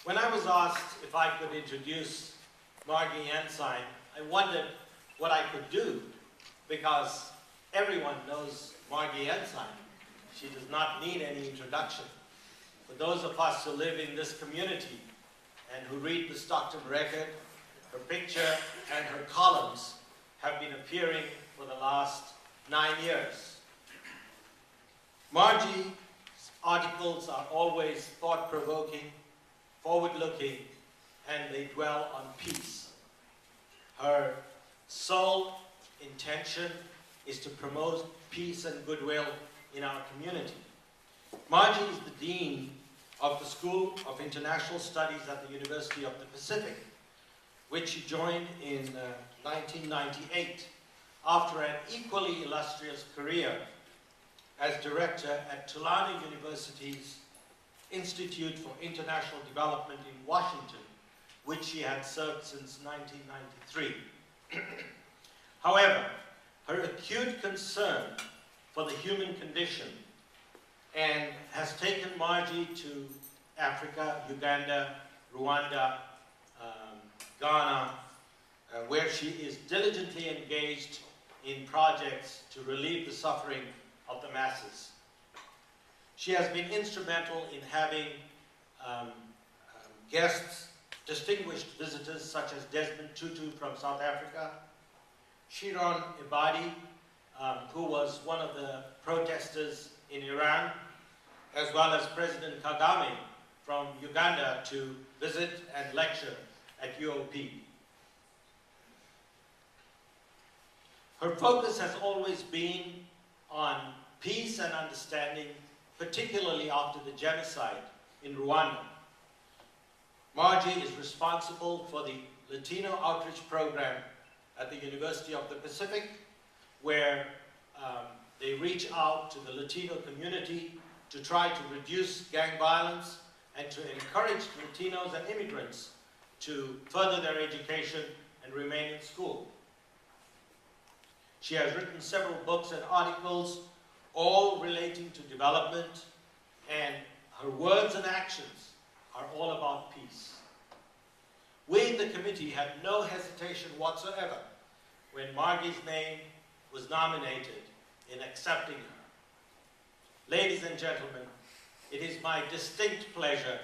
When I was asked if I could introduce Margee Ensign, I wondered what I could do, because everyone knows Margee Ensign. She does not need any introduction. For those of us who live in this community and who read the Stockton Record, her picture and her columns have been appearing for the last 9 years. Margee's articles are always thought-provoking, forward-looking, and they dwell on peace. Her sole intention is to promote peace and goodwill in our community. Margee is the Dean of the School of International Studies at the University of the Pacific, which she joined in 1998 after an equally illustrious career as director at Tulane University's Institute for International Development in Washington, which she had served since 1993. However, her acute concern for the human condition and has taken Margee to Africa, Uganda, Rwanda, Ghana, where she is diligently engaged in projects to relieve the suffering of the masses. She has been instrumental in having guests, distinguished visitors such as Desmond Tutu from South Africa, Shiron Ebadi, who was one of the protesters in Iran, as well as President Kagame from Uganda to visit and lecture at UOP. Her focus has always been on peace and understanding, particularly after the genocide in Rwanda. Margee is responsible for the Latino Outreach Program at the University of the Pacific, where they reach out to the Latino community to try to reduce gang violence and to encourage Latinos and immigrants to further their education and remain in school. She has written several books and articles, all relating to development, and her words and actions are all about peace. We in the committee had no hesitation whatsoever when Margee's name was nominated in accepting her. Ladies and gentlemen, it is my distinct pleasure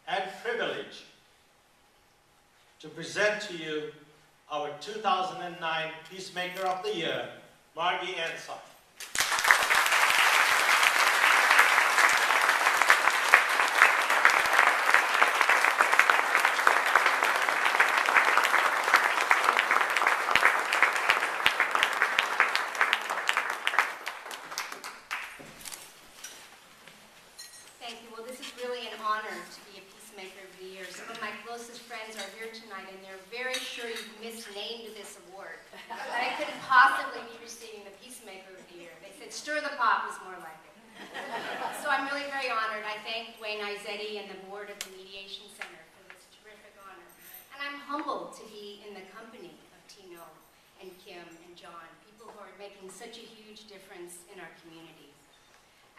and privilege to present to you our 2009 Peacemaker of the Year, Margee Ensign. Thank you. Well, this is really an honor to be a Peacemaker of the Year. Some of my closest friends are here tonight, and they're very sure you've misnamed this award. I couldn't possibly be receiving the Peacemaker of the Year. They said, stir the pot was more like it. So I'm really very honored. I thank Dwayne Izzetti and the board of the Mediation Center for this terrific honor. And I'm humbled to be in the company of Tino and Kim and John, people who are making such a huge difference in our community.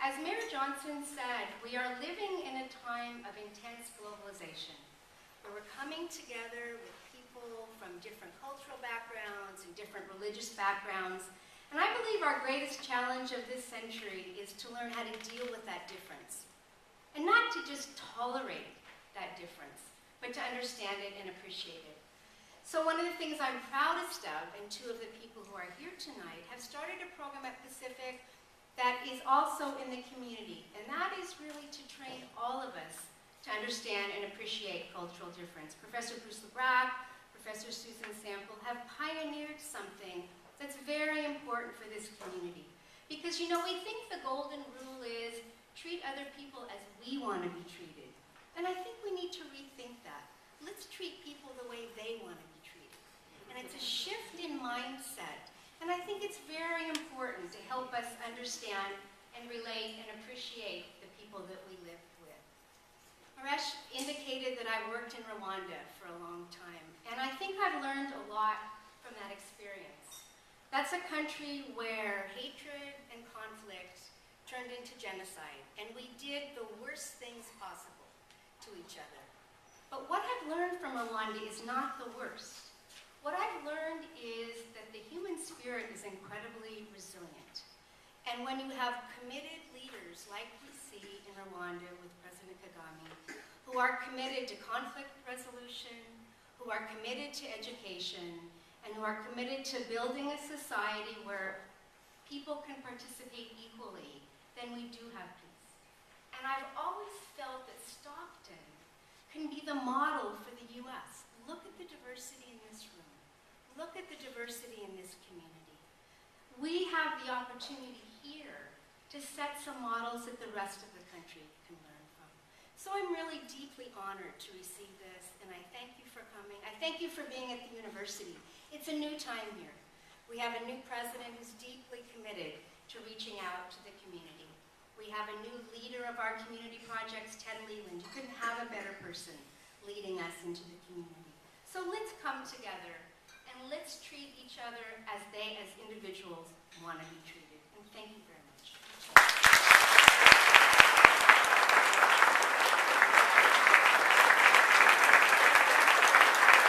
As Mayor Johnson said, we are living in a time of intense globalization, where we're coming together with people from different cultural backgrounds and different religious backgrounds. And I believe our greatest challenge of this century is to learn how to deal with that difference. And not to just tolerate that difference, but to understand it and appreciate it. So one of the things I'm proudest of, and two of the people who are here tonight, have started a program at Pacific that is also in the community, and that is really to train all of us to understand and appreciate cultural difference. Professor Bruce LeBrac, Professor Susan Sample have pioneered something that's very important for this community. Because, you know, we think the golden rule is treat other people as we want to be treated. And I think we need to rethink that. Let's treat people the way they want to be treated. And it's a shift in mindset. And I think it's very important to help us understand and relate and appreciate the people that we live with. Haresh indicated that I worked in Rwanda for a long time, and I think I've learned a lot from that experience. That's a country where hatred and conflict turned into genocide, and we did the worst things possible to each other. But learned from Rwanda is not the worst. What I've learned is that the human spirit is incredibly resilient. And when you have committed leaders like we see in Rwanda with President Kagame, who are committed to conflict resolution, who are committed to education, and who are committed to building a society where people can participate equally, then we do have peace. And I've always felt that Stockton can be the model for the U.S. Look at the diversity in this room. Look at the diversity in this community. We have the opportunity here to set some models that the rest of the country can learn from. So I'm really deeply honored to receive this, and I thank you for coming. I thank you for being at the university. It's a new time here. We have a new president who's deeply committed to reaching out to the community. We have a new leader of our community projects, Ted Leland. You couldn't have a better person leading us into the community. So let's come together and let's treat each other as they, as individuals, want to be treated.